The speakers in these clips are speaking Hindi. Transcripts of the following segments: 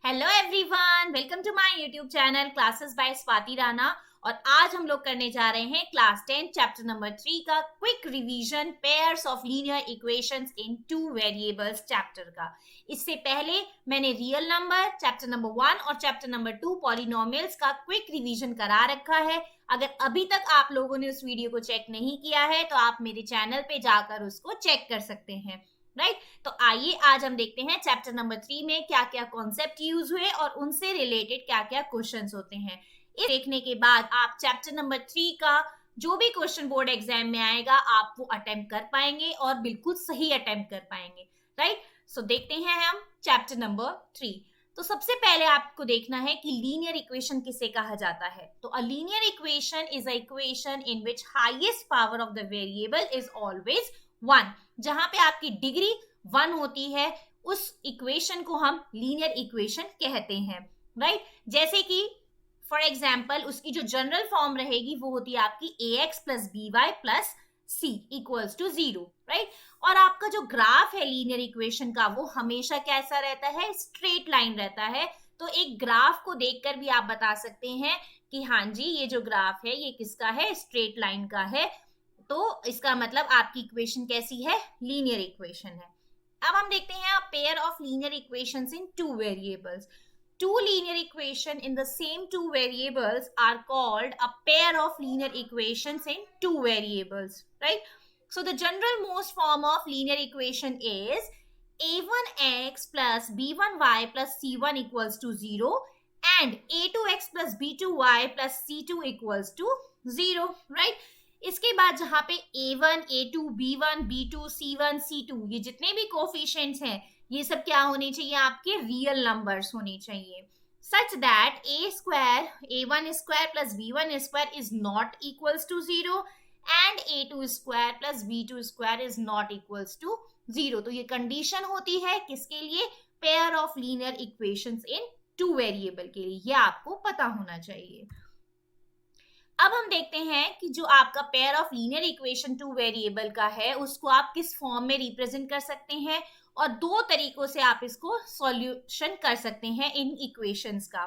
Hello everyone, welcome to my YouTube channel classes by Swati Rana. और आज हम लोग करने जा रहे हैं क्लास 10 चैप्टर नंबर 3 का quick revision pairs of linear equations in two variables chapter का। इससे पहले मैंने रियल नंबर चैप्टर नंबर 1 और चैप्टर नंबर 2 पॉलिनोमियल्स का क्विक रिवीजन करा रखा है। अगर अभी तक आप लोगों ने उस वीडियो को चेक नहीं किया है तो आप मेरे चैनल पे जाकर उसको चेक कर सकते हैं, राइट। तो आइए आज हम देखते हैं चैप्टर नंबर 3 में क्या क्या कॉन्सेप्ट यूज हुए और उनसे रिलेटेड क्या क्या क्वेश्चंस होते हैं। ये देखने के बाद आप चैप्टर नंबर 3 का जो भी क्वेश्चन बोर्ड एग्जाम में आएगा आप वो अटेम्प्ट कर पाएंगे और बिल्कुल सही अटेम्प्ट कर पाएंगे, राइट। सो देखते हैं हम चैप्टर नंबर 3। तो सबसे पहले आपको देखना है कि लीनियर इक्वेशन किसे कहा जाता है। तो a linear equation is a equation in which highest power of the variable is always 1। जहां पे आपकी डिग्री 1 होती है उस इक्वेशन को हम लीनियर इक्वेशन कहते हैं, राइट। जैसे कि फॉर एग्जाम्पल उसकी जो जनरल फॉर्म रहेगी वो होती है आपकी ax plus B Y plus C equals to 0, right. और आपका जो ग्राफ है लीनियर इक्वेशन का वो हमेशा कैसा रहता है, स्ट्रेट लाइन रहता है। तो एक ग्राफ को देखकर भी आप बता सकते हैं कि हाँ जी ये जो ग्राफ है ये किसका है, स्ट्रेट लाइन का है। तो इसका मतलब आपकी इक्वेशन कैसी है, लीनियर इक्वेशन है। अब हम देखते हैं pair of linear equations in two variables. Two linear equation in the same two variables are called a pair of linear equations in two variables, right? So the general most form of linear equation is a1x plus b1y plus c1 equals to 0 and a2x plus b2y plus c2 equals to 0, right? इसके बाद जहां पे a1, a2, b1, b2, c1, c2 ये जितने भी कोफिशिएंट्स हैं ये सब क्या होने चाहिए, आपके रियल नंबर्स होने चाहिए, such that a square a1 square plus b1 square is not equals to 0 and a2 square plus b2 square is not equals to 0। तो ये कंडीशन होती है किसके लिए, pair of linear equations in two variable के लिए, ये आपको पता होना चाहिए। अब हम देखते हैं कि जो आपका pair of linear equation two variable का है उसको आप किस फॉर्म में रिप्रेजेंट कर सकते हैं और दो तरीकों से आप इसको सॉल्यूशन कर सकते हैं इन इक्वेशंस का,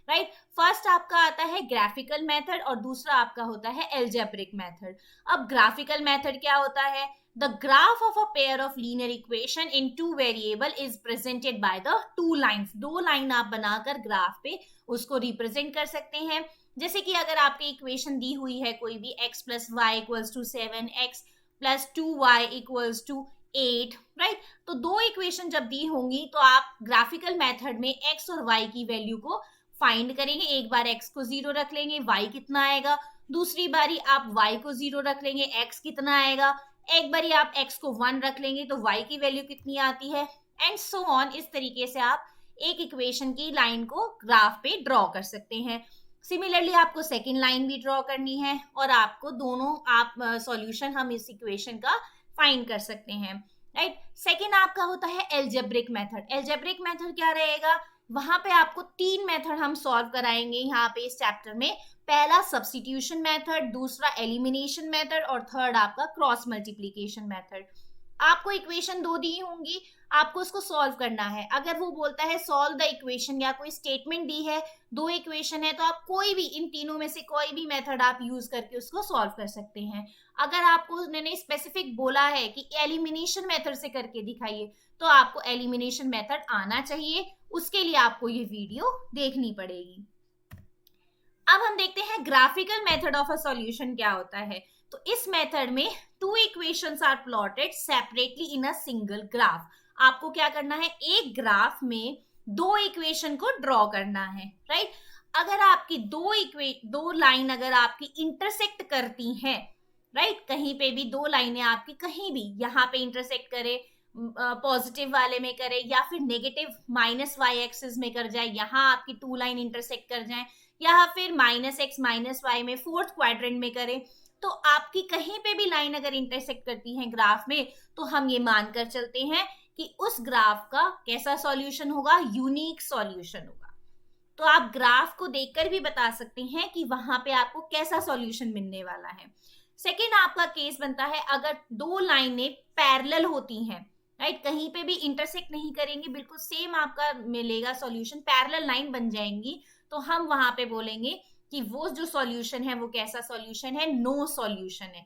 राइट। फर्स्ट आपका आता है ग्राफिकल मेथड और दूसरा आपका होता है एल्जेब्रिक मेथड। अब ग्राफिकल मेथड क्या होता है, the graph of a pair of linear equation in two variable is presented by the two lines. दो लाइन आप बनाकर ग्राफ पे उसको रिप्रेजेंट कर सकते हैं। जैसे कि अगर आपकी इक्वेशन दी हुई है कोई भी x plus Y equals to 7, x plus 2y equals to 8, right. तो दो इक्वेशन जब दी होंगी तो आप ग्राफिकल मेथड में x और y की वैल्यू को फाइंड करेंगे। एक बार x को 0 रख लेंगे, y कितना आएगा, दूसरी बारी आप y को 0 रख लेंगे, x कितना आएगा, एक बारी आप x को 1 रख लेंगे तो y की वैल्यू कितनी आती है, एंड सो ऑन। इस तरीके से आप एक इक्वेशन की लाइन को ग्राफ पे ड्रॉ कर सकते हैं। सिमिलरली आपको सेकेंड लाइन भी ड्रॉ करनी है और आपको दोनों आप सॉल्यूशन हम इस इक्वेशन का फाइंड कर सकते हैं, राइट। सेकेंड आपका होता है एल्जेब्रिक मेथड। एल्जेब्रिक मेथड क्या रहेगा, वहां पे आपको तीन मेथड हम सॉल्व कराएंगे यहाँ पे इस चैप्टर में। पहला सब्स्टिट्यूशन मेथड, दूसरा एलिमिनेशन मेथड और थर्ड आपका क्रॉस मल्टीप्लीकेशन मेथड। आपको इक्वेशन दो दी होंगी, आपको उसको सॉल्व करना है। अगर वो बोलता है सॉल्व द इक्वेशन या कोई स्टेटमेंट दी है, दो इक्वेशन है, तो आप कोई भी इन तीनों में से कोई भी मेथड आप यूज करके उसको सॉल्व कर सकते हैं। अगर आपको उन्होंने स्पेसिफिक बोला है कि एलिमिनेशन मेथड से करके दिखाइए तो आपको एलिमिनेशन मेथड आना चाहिए, उसके लिए आपको ये वीडियो देखनी पड़ेगी। अब हम देखते हैं graphical method of a solution क्या होता है। तो इस मेथड में two equations are plotted separately in a single graph. आपको क्या करना है, एक ग्राफ में दो इक्वेशन को ड्रॉ करना है, राइट। अगर आपकी दो लाइन अगर आपकी इंटरसेक्ट करती हैं, राइट, कहीं पे भी दो लाइनें आपकी कहीं भी यहाँ पे इंटरसेक्ट करे, पॉजिटिव वाले में करे या फिर नेगेटिव माइनस वाई एक्सिस में कर जाए, यहाँ आपकी टू लाइन इंटरसेक्ट कर जाए, या फिर माइनस एक्स माइनस वाई में फोर्थ क्वाड्रेंट में करे, तो आपकी कहीं पे भी लाइन अगर इंटरसेक्ट करती है ग्राफ में तो हम ये मानकर चलते हैं कि उस ग्राफ का कैसा सॉल्यूशन होगा, यूनिक सॉल्यूशन होगा। तो आप ग्राफ को देखकर भी बता सकते हैं कि वहां पे आपको कैसा सॉल्यूशन मिलने वाला है। सेकेंड आपका केस बनता है अगर दो लाइनें पैरेलल होती हैं, राइट, कहीं पे भी इंटरसेक्ट नहीं करेंगे, बिल्कुल सेम आपका मिलेगा सॉल्यूशन, पैरेलल लाइन बन जाएंगी, तो हम वहां पे बोलेंगे कि वो जो सॉल्यूशन है वो कैसा सॉल्यूशन है, नो सॉल्यूशन है।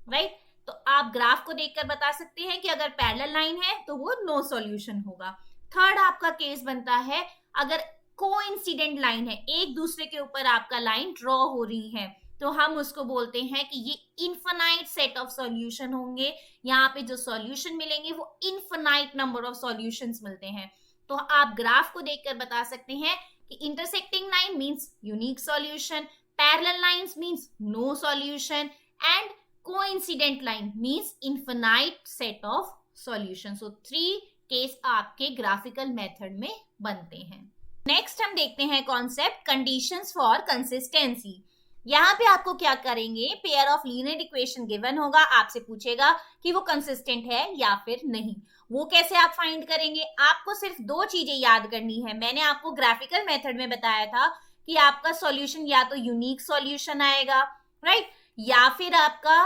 राइट, तो आप ग्राफ को देखकर बता सकते हैं कि अगर पैरेलल लाइन है तो वो नो सॉल्यूशन होगा। थर्ड आपका केस बनता है अगर कोइंसिडेंट लाइन है, एक दूसरे के ऊपर आपका लाइन ड्रॉ हो रही है, तो हम उसको बोलते हैं कि ये इनफाइनाइट सेट ऑफ सॉल्यूशन होंगे। यहाँ पे जो सॉल्यूशन मिलेंगे वो इनफाइनाइट नंबर ऑफ सॉल्यूशंस मिलते हैं। तो आप ग्राफ को देखकर बता सकते हैं कि intersecting line means unique solution, parallel lines means no solution, and coincident line means infinite set of solution. So 3 case आपके ग्राफिकल मेथड में बनते हैं। नेक्स्ट हम देखते हैं कॉन्सेप्ट कंडीशंस फॉर कंसिस्टेंसी। यहाँ पे आपको क्या करेंगे, pair of linear equation given होगा, आपसे पूछेगा कि वो कंसिस्टेंट है या फिर नहीं। वो कैसे आप फाइंड करेंगे, आपको सिर्फ 2 चीजें याद करनी है। मैंने आपको ग्राफिकल मेथड में बताया था कि आपका सॉल्यूशन या तो यूनिक सॉल्यूशन आएगा, राइट, या फिर आपका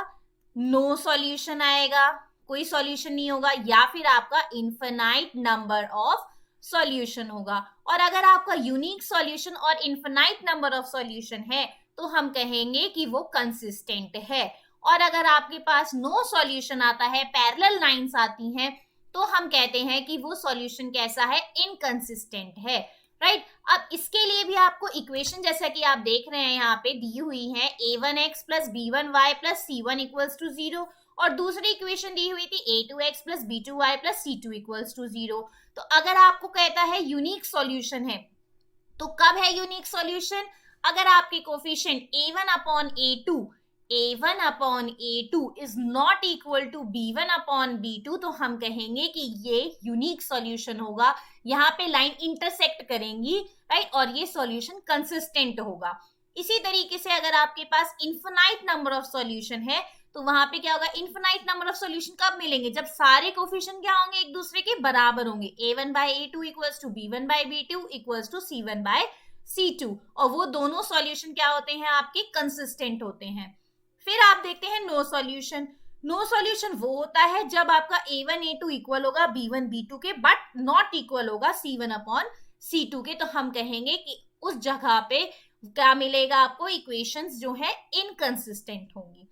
नो सॉल्यूशन आएगा, कोई सॉल्यूशन नहीं होगा, या फिर आपका इनफाइनाइट नंबर ऑफ सॉल्यूशन होगा। और अगर आपका यूनिक सॉल्यूशन और इनफाइनाइट नंबर ऑफ सॉल्यूशन है तो हम कहेंगे कि वो कंसिस्टेंट है। और अगर आपके पास नो सॉल्यूशन आता है, पैरेलल लाइंस आती हैं, तो हम कहते हैं कि वो सॉल्यूशन कैसा है, इनकंसिस्टेंट है। राइट, अब इसके लिए भी आपको इक्वेशन जैसा कि आप देख रहे हैं यहाँ पे दी हुई है, a1x plus b1y plus c1 equals to 0, और दूसरी इक्वेशन दी हुई थी a2x plus b2y plus c2 equals to 0। तो अगर आपको कहता है यूनिक सॉल्यूशन है, तो कब है यूनिक सॉल्यूशन, अगर आपके coefficient a1 upon a2 is not equal to b1 upon b2, तो हम कहेंगे कि ये यूनिक सॉल्यूशन होगा। यहाँ पे लाइन इंटरसेक्ट करेंगी, राइट, और ये सॉल्यूशन कंसिस्टेंट होगा। इसी तरीके से अगर आपके पास इनफाइनाइट नंबर ऑफ सॉल्यूशन है, तो वहां पे क्या होगा, इनफाइनाइट नंबर ऑफ सॉल्यूशन कब मिलेंगे, जब सारे कोफिशिएंट क्या होंगे, एक दूसरे के बराबर होंगे। a1 by a2 equals to b1 by b2 equals to c1 by c2, और वो दोनों सॉल्यूशन क्या होते हैं, आपके कंसिस्टेंट होते हैं। फिर आप देखते हैं नो सॉल्यूशन। नो सॉल्यूशन वो होता है जब आपका a1 a2 इक्वल होगा b1 b2 के, बट नॉट इक्वल होगा c1 अपॉन c2 के, तो हम कहेंगे कि उस जगह पे क्या मिलेगा आपको, इक्वेशंस जो है इनकंसिस्टेंट होंगी।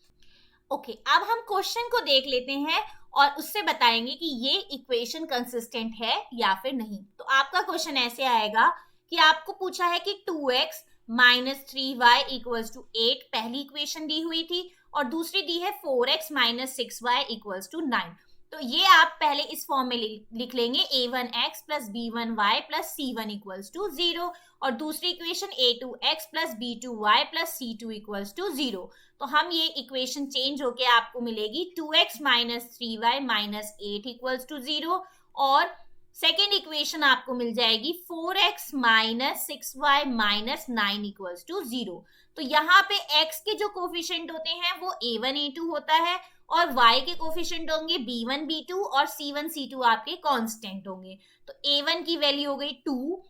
ओके, अब हम क्वेश्चन को देख लेते हैं और उससे बताएंगे कि ये इक्वेशन कंसिस्टेंट है या फिर नहीं। तो आपका क्वेश्चन ऐसे आएगा कि आपको पूछा है कि 2x minus 3y equals to 8 पहली इक्वेशन दी हुई थी, और दूसरी दी है 4x minus 6y equals to 9। तो ये आप पहले इस फॉर्म में लिख लेंगे, a1x plus b1y plus c1 equals to 0, और दूसरी equation a2x plus b2y plus c2 equals to 0। तो हम ये इक्वेशन चेंज होके आपको मिलेगी 2x minus 3y minus 8 equals to 0, और सेकेंड इक्वेशन आपको मिल जाएगी 4x minus 6y minus 9 equals to 0। तो यहाँ पे x के जो कोफिशिएंट होते हैं वो a1 a2 होता है, और y के कोफिशिएंट होंगे b1 b2 और c1 c2 आपके कांस्टेंट होंगे। तो a1 की वैल्यू हो गई 2,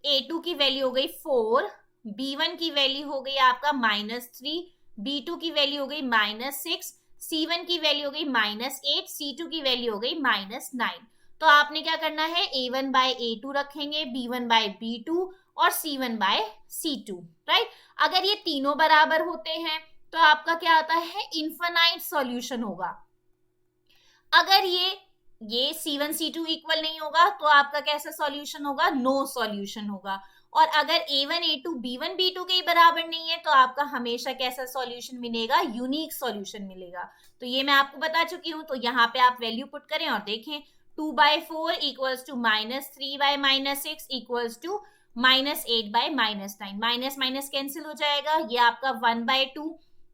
a2 की वैल्यू हो गई 4, b1 की वैल्यू हो गई आपका माइनस 3, b2 की वैल्यू हो गई माइनस 6, c1 की वैल्यू हो गई माइनस 8, c2 की वैल्यू हो गई माइनस 9। तो आपने क्या करना है, a1 बाय a2 रखेंगे, b1 बाय b2 और c1 बाय c2, राइट। अगर ये तीनों बराबर होते हैं तो आपका क्या आता है, इनफाइनाइट सॉल्यूशन होगा। अगर ये c1 c2 इक्वल नहीं होगा तो आपका कैसा सॉल्यूशन होगा, नो सॉल्यूशन होगा। और अगर a1 a2 b1 b2 के बराबर नहीं है तो आपका हमेशा कैसा सॉल्यूशन मिलेगा, यूनिक सॉल्यूशन मिलेगा। तो ये मैं आपको बता चुकी हूं। तो यहाँ पे आप वैल्यू पुट करें और देखें, 2 by 4 equals to minus 3 by minus 6 equals to minus 8 by minus 9। Minus minus cancel हो जाएगा, ये आपका 1 बाय 2,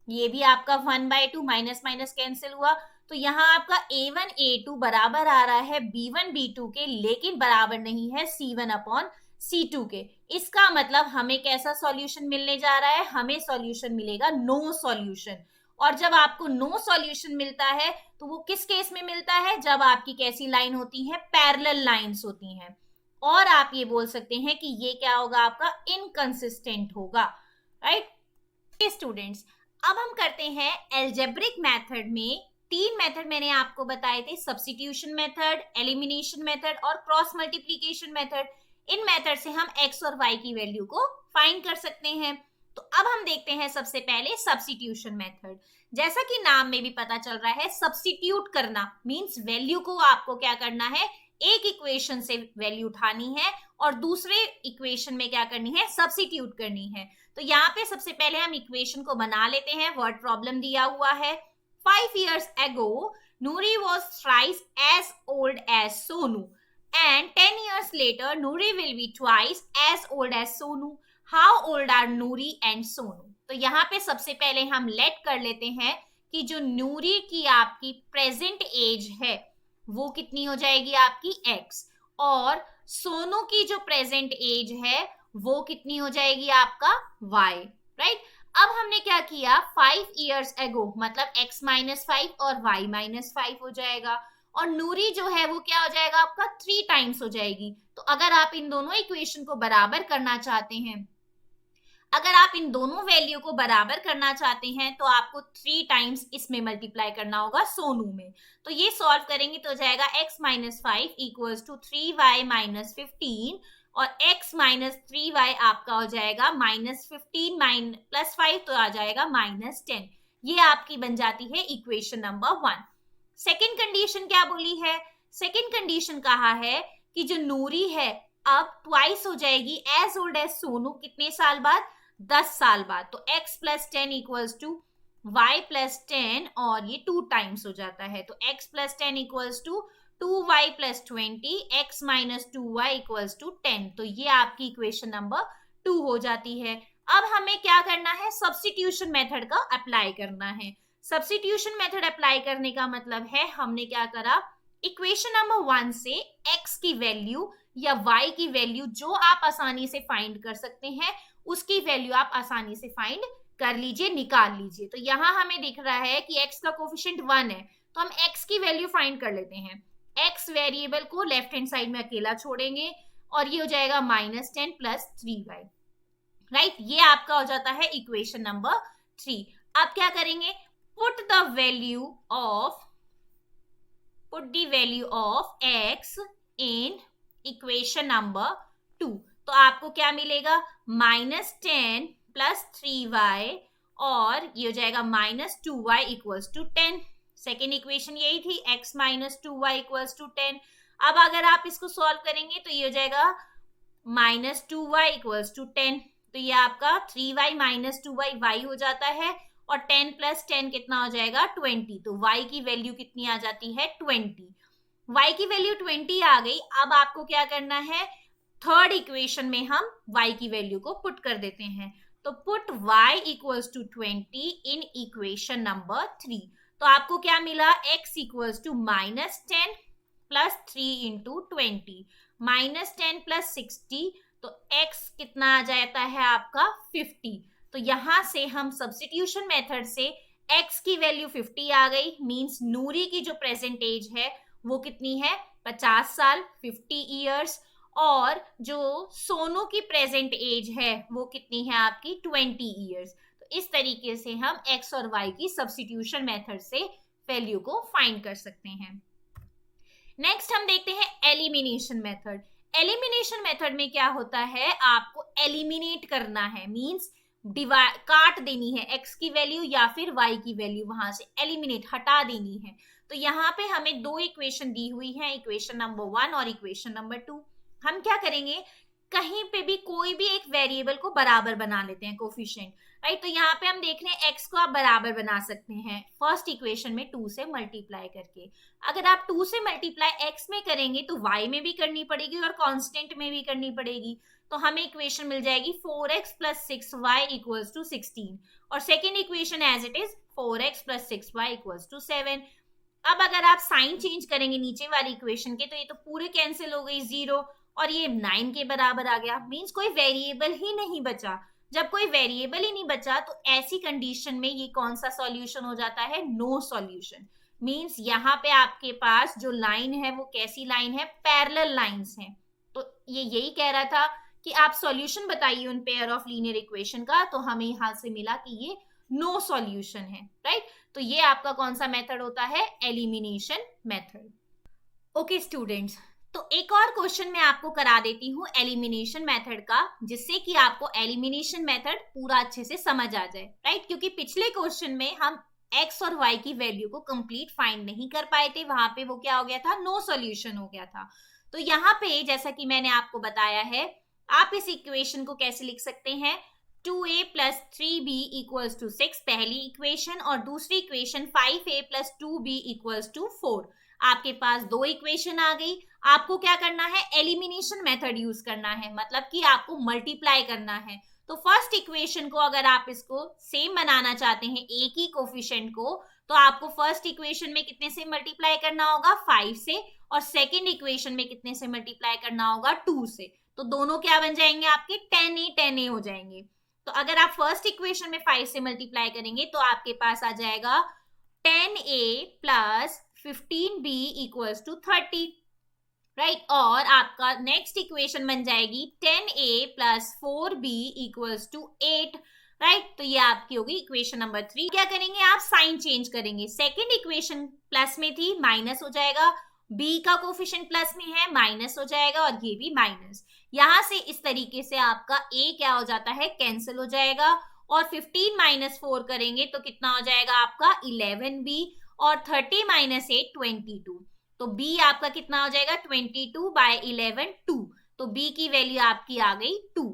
ये भी आपका 1 बाय 2, माइनस माइनस कैंसिल हुआ। तो यहाँ आपका a1 a2 बराबर आ रहा है b1 b2 के, लेकिन बराबर नहीं है c1 अपॉन c2 के। इसका मतलब हमें कैसा सॉल्यूशन मिलने जा रहा है, हमें सॉल्यूशन मिलेगा नो सॉल्यूशन। और जब आपको नो सॉल्यूशन मिलता है तो वो किस केस में मिलता है, जब आपकी कैसी लाइन होती है, पैरेलल लाइंस होती हैं। और आप ये बोल सकते हैं कि ये क्या होगा, आपका इनकंसिस्टेंट होगा, राइट। स्टूडेंट्स, अब हम करते हैं एल्जेब्रिक मेथड में तीन मेथड मैंने आपको बताए थे, सब्स्टिट्यूशन मेथड, एलिमिनेशन मेथड और क्रॉस मल्टीप्लीकेशन मेथड। इन मेथड से हम x और y की वैल्यू को फाइंड कर सकते हैं। तो अब हम देखते हैं सबसे पहले सब्स्टिट्यूशन मेथड। जैसा कि नाम में भी पता चल रहा है, सब्स्टिट्यूट करना मींस वैल्यू को आपको क्या करना है, एक इक्वेशन से वैल्यू उठानी है और दूसरे इक्वेशन में क्या करनी है, सब्स्टिट्यूट करनी है। तो यहाँ पे सबसे पहले हम इक्वेशन को बना लेते हैं। वर्ड प्रॉब्लम दिया हुआ है, 5 years ago Nuri was thrice as old as Sonu and 10 years later Nuri will be twice as old as Sonu. How old are Nuri and Sonu? तो यहाँ पे सबसे पहले हम लेट कर लेते हैं कि जो नूरी की आपकी प्रेजेंट एज है वो कितनी हो जाएगी आपकी x, और सोनू की जो प्रेजेंट एज है वो कितनी हो जाएगी आपका y, राइट। अब हमने क्या किया, 5 years ago मतलब x माइनस 5 और y माइनस 5 हो जाएगा, और नूरी जो है वो क्या हो जाएगा आपका 3 टाइम्स हो जाएगी। तो अगर आप इन दोनों इक्वेशन को बराबर करना चाहते हैं, अगर आप इन दोनों वैल्यू को बराबर करना चाहते हैं तो आपको 3 टाइम्स इसमें मल्टीप्लाई करना होगा सोनू में। तो ये सॉल्व करेंगे तो हो जाएगा x minus 5 equals to 3y minus 15, और x माइनस 3y आपका हो जाएगा माइनस 15 प्लस 5 तो आ जाएगा माइनस 10। ये आपकी बन जाती है इक्वेशन नंबर 1। सेकेंड कंडीशन क्या बोली है, सेकेंड कंडीशन कहा है कि जो नूरी है अब ट्वाइस हो जाएगी एज ओल्ड एज सोनू, कितने साल बाद, 10 साल बाद। तो x plus 10 equals to y plus 10, और ये 2 टाइम्स हो जाता है। तो x plus 10 equals to 2y plus 20, x minus 2y equals to 10। तो ये आपकी इक्वेशन नंबर 2 हो जाती है। अब हमें क्या करना है, सब्स्टिट्यूशन मेथड का अप्लाई करना है। सब्स्टिट्यूशन मेथड अप्लाई करने का मतलब है हमने क्या करा, इक्वेशन नंबर 1 से x की वैल्यू या y की वैल्यू जो आप आसानी से फाइंड कर सकते हैं उसकी वैल्यू आप आसानी से फाइंड कर लीजिए, निकाल लीजिए। तो यहाँ हमें दिख रहा है कि x का कोफिशिएंट 1 है, तो हम x की वैल्यू फाइंड कर लेते हैं। x वेरिएबल को लेफ्ट हैंड साइड में अकेला छोड़ेंगे और ये हो जाएगा माइनस 10 प्लस 3y, राइट। ये आपका हो जाता है इक्वेशन नंबर 3। अब क्या करेंगे, put the value of x in equation number 2। तो आपको क्या मिलेगा, माइनस 10 प्लस 3y, और ये हो जाएगा minus 2y equals to 10। Second equation यही थी, x minus 2y equals to 10। अब अगर आप इसको सॉल्व करेंगे तो ये हो जाएगा माइनस 2y इक्वल्स टू 10। तो ये आपका 3y माइनस 2y y हो जाता है, और 10 प्लस 10 कितना हो जाएगा 20। तो y की वैल्यू कितनी आ जाती है 20। y की वैल्यू 20 आ गई। अब आपको क्या करना है, थर्ड इक्वेशन में हम y की वैल्यू को पुट कर देते हैं। तो put y equals to 20 in equation number 3। तो आपको क्या मिला, x equals to minus 10 plus 3 into 20, minus 10 plus 60, तो x कितना आ जाता है आपका 50। तो यहां से हम सब्स्टिट्यूशन मेथड से x की वैल्यू 50 आ गई, मींस नूरी की जो प्रेजेंट एज है वो कितनी है 50 साल, 50 इयर्स, और जो सोनू की प्रेजेंट एज है वो कितनी है आपकी 20 इयर्स। तो इस तरीके से हम x और y की सब्स्टिट्यूशन मेथड से वैल्यू को फाइंड कर सकते हैं। नेक्स्ट हम देखते हैं एलिमिनेशन मेथड। एलिमिनेशन मेथड में क्या होता है, आपको एलिमिनेट करना है, मींस काट देनी है x की वैल्यू या फिर y की वैल्यू, वहां से एलिमिनेट हटा देनी है। तो यहाँ पे हमें दो इक्वेशन दी हुई है, इक्वेशन नंबर 1 और इक्वेशन नंबर 2। हम क्या करेंगे, कहीं पे भी कोई भी एक वेरिएबल को बराबर बना लेते हैं, कोफिशिएंट, राइट। तो यहाँ पे हम देख रहे हैं x को आप बराबर बना सकते हैं फर्स्ट इक्वेशन में 2 से मल्टीप्लाई करके। अगर आप 2 से मल्टीप्लाई x में करेंगे तो y में भी करनी पड़ेगी और कांस्टेंट में भी करनी पड़ेगी। तो हमें इक्वेशन मिल जाएगी 4x plus 6y equals to 16, और second equation as it is 4x plus 6y equals to 7। अब अगर आप साइन चेंज करेंगे नीचे वाली इक्वेशन के तो ये तो पूरे कैंसिल हो गई, 0, और ये 9 के बराबर आ गया, मींस कोई वेरिएबल ही नहीं बचा। जब कोई वेरिएबल ही नहीं बचा तो ऐसी कंडीशन में ये कौन सा सॉल्यूशन हो जाता है, नो सॉल्यूशन। मींस यहाँ पे आपके पास जो लाइन है वो कैसी लाइन है, पैरेलल लाइंस हैं। तो ये यही कह रहा था कि आप सॉल्यूशन बताइए उन पेयर ऑफ लीनियर इक्वेशन का, तो हमें यहाँ से मिला कि ये नो सॉल्यूशन है, राइट। तो ये आपका कौन सा मेथड होता है, एलिमिनेशन मेथड। ओके स्टूडेंट्स, तो एक और क्वेश्चन मैं आपको करा देती हूँ एलिमिनेशन मेथड का, जिससे कि आपको एलिमिनेशन मेथड पूरा अच्छे से समझ आ जाए, राइट। क्योंकि पिछले क्वेश्चन में हम x और y की वैल्यू को कंप्लीट फाइंड नहीं कर पाए थे, वहां पे वो क्या हो गया था, नो सॉल्यूशन हो गया था। तो यहाँ पे जैसा कि मैंने आपको बताया है, आप इस इक्वेशन को कैसे लिख सकते हैं, 2a plus 3b equals to 6 पहली इक्वेशन, और दूसरी equation 5a plus 2b equals to 4। आपके पास दो इक्वेशन आ गई। आपको क्या करना है, एलिमिनेशन मेथड यूज करना है, मतलब कि आपको मल्टीप्लाई करना है। तो फर्स्ट इक्वेशन को अगर आप इसको सेम बनाना चाहते हैं, एक ही कोफिशिएंट को, तो आपको फर्स्ट इक्वेशन में कितने से मल्टीप्लाई करना होगा, 5 से, और सेकंड इक्वेशन में कितने से मल्टीप्लाई करना होगा, 2 से। तो दोनों क्या बन जाएंगे आपके, 10a हो जाएंगे। तो अगर आप फर्स्ट इक्वेशन में 5 से मल्टीप्लाई करेंगे तो आपके पास आ जाएगा 10a plus 15b equals to 30, right. और आपका नेक्स्ट इक्वेशन बन जाएगी 10a plus 4b equals to 8, right. तो ये आपकी होगी इक्वेशन नंबर 3। क्या करेंगे आप, साइन चेंज करेंगे। सेकेंड इक्वेशन प्लस में थी, माइनस हो जाएगा, b का कोफिशिएंट प्लस में है, माइनस हो जाएगा, और ये भी माइनस। यहां से इस तरीके से आपका a क्या हो जाता है, कैंसिल हो जाएगा, और 15 माइनस 4 करेंगे तो कितना हो जाएगा आपका 11b, और 30 माइनस 8 22। तो b आपका कितना हो जाएगा, 22 बाय 11 2। तो b की वैल्यू आपकी आ गई 2।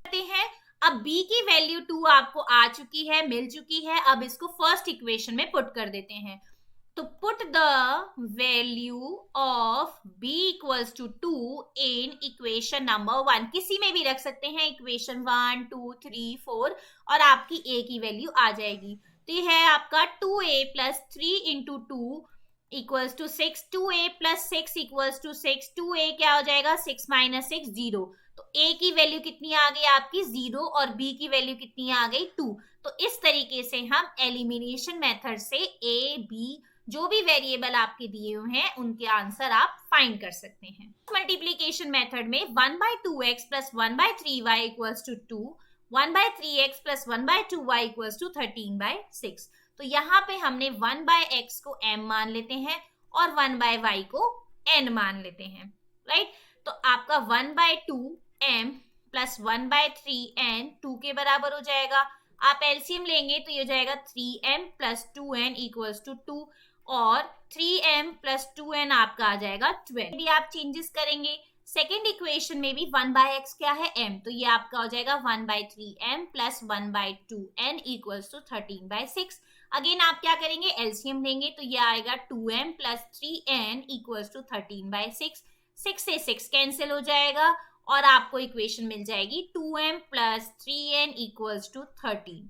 करते हैं, अब b की वैल्यू 2 आपको आ चुकी है, मिल चुकी है। अब इसको फर्स्ट इक्वेशन में पुट कर देते हैं। तो put the value of b equals to 2 in equation number 1। किसी में भी रख सकते हैं, इक्वेशन 1 2 3 4, और आपकी a की वैल्यू आ जाएगी। तो ये है आपका 2a plus 3 into 2 equals to 6, 2a plus 6 equals to 6, 2a क्या हो जाएगा, 6 माइनस 6 0। तो a की वैल्यू कितनी आ गई आपकी 0, और b की वैल्यू कितनी आ गई 2। तो इस तरीके से हम एलिमिनेशन मेथड से a b जो भी वेरिएबल आपके दिए हुए हैं उनके आंसर आप फाइंड कर सकते हैं। मल्टीप्लीकेशन मेथड में 1/2x plus 1/3y equals to 2, 1/3x plus 1/2y equals to 13/6। तो यहाँ पे हमने 1/x को m मान लेते हैं और 1/y को n मान लेते हैं, राइट। तो आपका 1/2m प्लस 1/3n 2 के बराबर हो जाएगा। आप एलसीएम लेंगे तो ये हो जाएगा 3m plus 2n equals to 2, और 3m प्लस 2n आपका आ जाएगा 12। भी आप चेंजेस करेंगे, सेकेंड इक्वेशन में भी 1/x क्या है, m, तो ये आपका हो जाएगा 1/3m plus 1/2n equals to 13/6। Again आप क्या करेंगे, एलसीएम लेंगे तो ये आएगा 2m plus 3n equals to 13/6। 6 से 6 कैंसिल हो जाएगा, और आपको इक्वेशन मिल जाएगी 2m plus 3n equals to 13,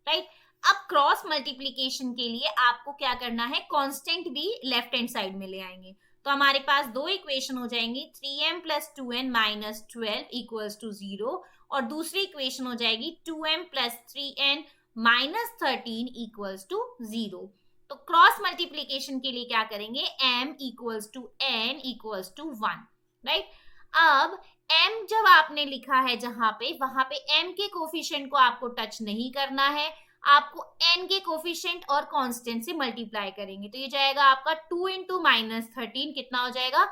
right. अब क्रॉस मल्टीप्लीकेशन के लिए आपको क्या करना है, कांस्टेंट भी लेफ्ट हैंड साइड में ले आएंगे। तो हमारे पास दो इक्वेशन हो जाएंगी, 3m plus 2n minus 12 equals to 0, और दूसरी इक्वेशन हो जाएगी 2m plus 3n minus 13 equals to 0। तो क्रॉस मल्टीप्लीकेशन के लिए क्या करेंगे, m equals to n equals to 1, right. अब m जब आपने लिखा है जहां पे, वहां पे m के कोफिशिएंट को आपको टच नहीं करना है, आपको n के कोफिशिएंट और कांस्टेंट से मल्टीप्लाई करेंगे। तो ये जाएगा आपका 2 इंटू माइनस 13, कितना हो जाएगा,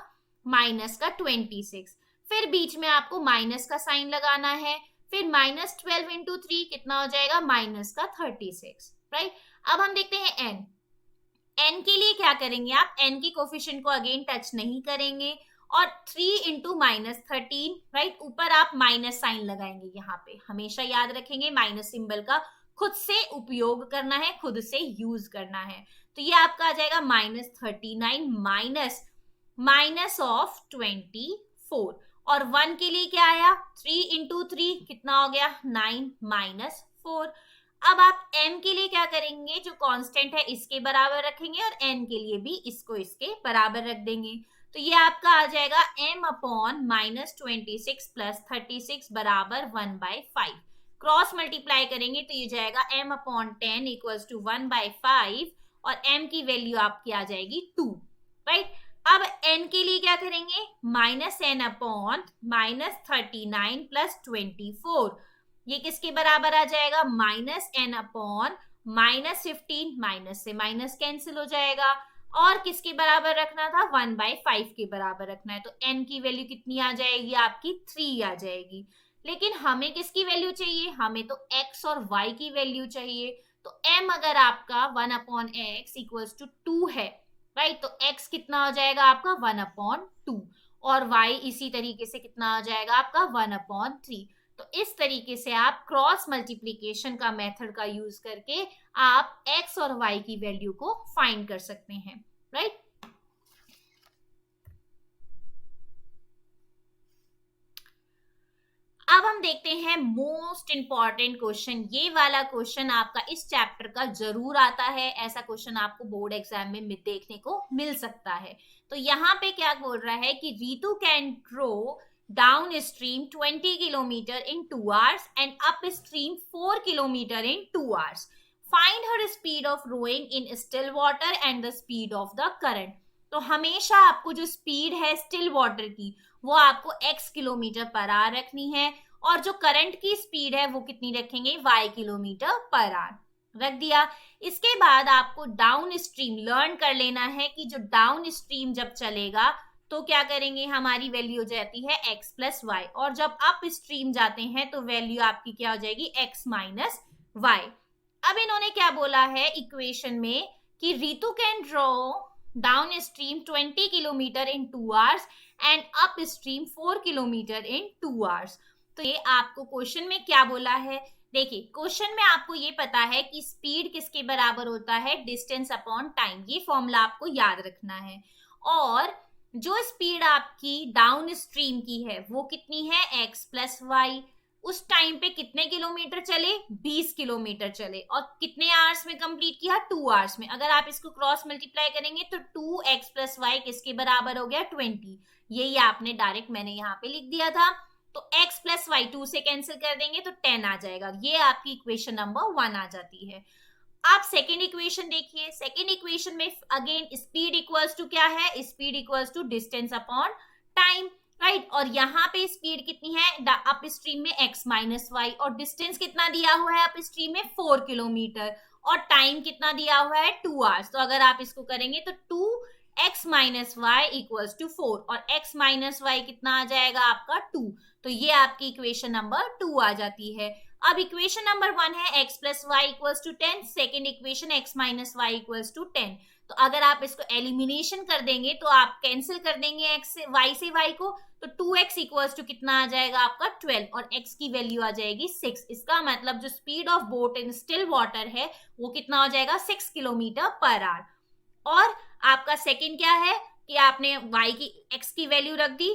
माइनस का 26। फिर बीच में आपको माइनस का साइन लगाना है, फिर माइनस 12 इंटू 3 कितना हो जाएगा, माइनस का 36, राइट। अब हम देखते हैं n के लिए क्या करेंगे आप, n के कोफिशिएंट को अगेन टच नहीं करेंगे, और 3 इंटू माइनस 13, राइट, ऊपर आप माइनस साइन लगाएंगे। यहाँ पे हमेशा याद रखेंगे माइनस सिंबल का खुद से उपयोग करना है, खुद से यूज करना है। तो ये आपका आ जाएगा माइनस 39 माइनस माइनस ऑफ 24, और 1 के लिए क्या आया, 3 इंटू 3 कितना हो गया, 9 माइनस 4। अब आप m के लिए क्या करेंगे, जो कांस्टेंट है इसके बराबर रखेंगे, और n के लिए भी इसको इसके बराबर रख देंगे। तो ये आपका आ जाएगा m अपॉन माइनस 26 प्लस 36 बराबर 1/5। क्रॉस मल्टीप्लाई करेंगे तो ये जाएगा m अपॉन 10 इक्वल्स टू 1/5, और m की वैल्यू आपकी आ जाएगी 2, राइट। अब n के लिए क्या करेंगे, minus n upon minus 39 plus 24, ये किसके बराबर आ जाएगा, माइनस n अपॉन -15 माइनस से माइनस कैंसिल हो जाएगा, और किसके बराबर रखना था, 1/5 के बराबर रखना है, तो n की वैल्यू कितनी आ जाएगी आपकी, 3 आ जाएगी। लेकिन हमें किसकी वैल्यू चाहिए, हमें तो x और y की वैल्यू चाहिए। तो m अगर आपका 1/x इक्वल्स टू 2 है, राइट, तो x कितना हो जाएगा आपका 1/2, और y इसी तरीके से कितना आ जाएगा आपका 1/3। तो इस तरीके से आप क्रॉस मल्टीप्लीकेशन का मेथड का यूज करके आप x और y की वैल्यू को फाइंड कर सकते हैं, राइट। अब हम देखते हैं मोस्ट इंपॉर्टेंट क्वेश्चन। ये वाला क्वेश्चन आपका इस चैप्टर का जरूर आता है, ऐसा क्वेश्चन आपको बोर्ड एग्जाम में देखने को मिल सकता है। तो यहाँ पे क्या बोल रहा है कि Ritu can row downstream 20 kilometer in 2 hours and upstream 4 kilometer in 2 hours. Find her speed of rowing in still water and the speed of the current. तो हमेशा आपको जो स्पीड है स्टिल वाटर की वो आपको x किलोमीटर पर आवर रखनी है, और जो करंट की स्पीड है वो कितनी रखेंगे, y किलोमीटर पर आवर रख दिया। इसके बाद आपको डाउन स्ट्रीम लर्न कर लेना है कि जो डाउन स्ट्रीम जब चलेगा तो क्या करेंगे, हमारी वैल्यू हो जाती है x प्लस वाई, और जब अप स्ट्रीम जाते हैं तो वैल्यू आपकी क्या हो जाएगी, x माइनस वाई। अब इन्होंने क्या बोला है इक्वेशन में कि Ritu can draw down stream 20 kilometre in 2 hours and up stream 4 kilometre in 2 hours. तो ये आपको क्वेश्चन में क्या बोला है, देखिए क्वेश्चन में आपको ये पता है कि स्पीड किसके बराबर होता है, डिस्टेंस अपॉन टाइम, ये फॉर्मूला आपको याद रखना है। और जो स्पीड आपकी डाउन स्ट्रीम की है वो कितनी है, x प्लस वाई। उस टाइम पे कितने किलोमीटर चले, 20 किलोमीटर चले, और कितने आवर्स में कंप्लीट किया, 2 आवर्स में। अगर आप इसको क्रॉस मल्टीप्लाई करेंगे तो 2x प्लस वाई किसके बराबर हो गया, 20। यही आपने डायरेक्ट मैंने यहाँ पे लिख दिया था। तो x प्लस वाई 2 से कैंसिल कर देंगे तो 10 आ जाएगा। ये आपकी इक्वेशन नंबर 1 आ जाती है। आप सेकेंड इक्वेशन देखिए, सेकेंड इक्वेशन में अगेन स्पीड इक्वल्स टू क्या है, speed equals to distance upon time, right. और यहाँ पे स्पीड कितनी है अप स्ट्रीम में x माइनस वाई, और डिस्टेंस कितना दिया हुआ है अप स्ट्रीम में 4 किलोमीटर, और टाइम कितना दिया हुआ है 2 आवर्स। तो अगर आप इसको करेंगे तो 2x minus Y equals to 4, और x माइनस वाई कितना आ जाएगा आपका 2। तो ये आपकी इक्वेशन नंबर 2 आ जाती है। अब इक्वेशन नंबर 1 है x plus Y equals to 10, second equation x minus Y equals to 10। तो अगर आप इसको एलिमिनेशन कर देंगे तो आप कैंसिल कर देंगे x से y को, तो 2x इक्वल्स टू कितना आ जाएगा आपका 12, और x की वैल्यू आ जाएगी 6। इसका मतलब जो speed of boat in still water है वो कितना हो जाएगा, 6 किलोमीटर पर आवर। और आपका सेकेंड क्या है कि आपने y की x की वैल्यू रख दी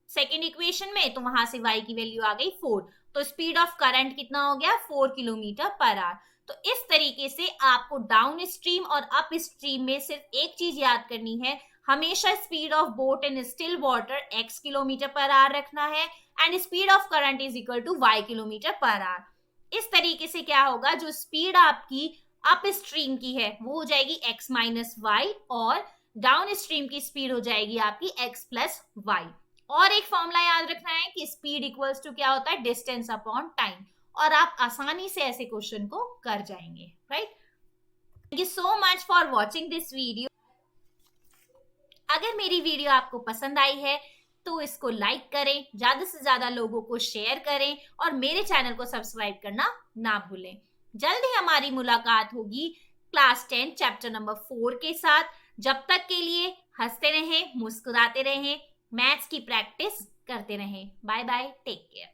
सेकेंड इक्वेशन में, तो वहां से y की वैल्यू आ गई 4। तो स्पीड ऑफ करंट कितना हो गया, 4 किलोमीटर पर आवर। तो इस तरीके से आपको डाउन स्ट्रीम और अप स्ट्रीम में सिर्फ एक चीज याद करनी है, हमेशा speed of boat in still water x kilometre per hour रखना है, and speed of current is equal to y kilometre per hour. इस तरीके से क्या होगा, जो स्पीड आपकी अप स्ट्रीम की है वो हो जाएगी x माइनस वाई, और डाउन स्ट्रीम की स्पीड हो जाएगी आपकी x प्लस वाई। और एक फॉर्मूला याद रखना है कि स्पीड इक्वल्स टू क्या होता है, डिस्टेंस अपॉन टाइम, और आप आसानी से ऐसे क्वेश्चन को कर जाएंगे, right. Thank you so much for watching this video. अगर मेरी वीडियो आपको पसंद आई है तो इसको लाइक करें, ज्यादा से ज्यादा लोगों को शेयर करें, और मेरे चैनल को सब्सक्राइब करना ना भूलें। जल्द ही हमारी मुलाकात होगी क्लास 10 चैप्टर नंबर 4 के साथ। जब तक के लिए हंसते रहें, मुस्कुराते रहें, मैथ्स की प्रैक्टिस करते रहें। Bye bye, take care.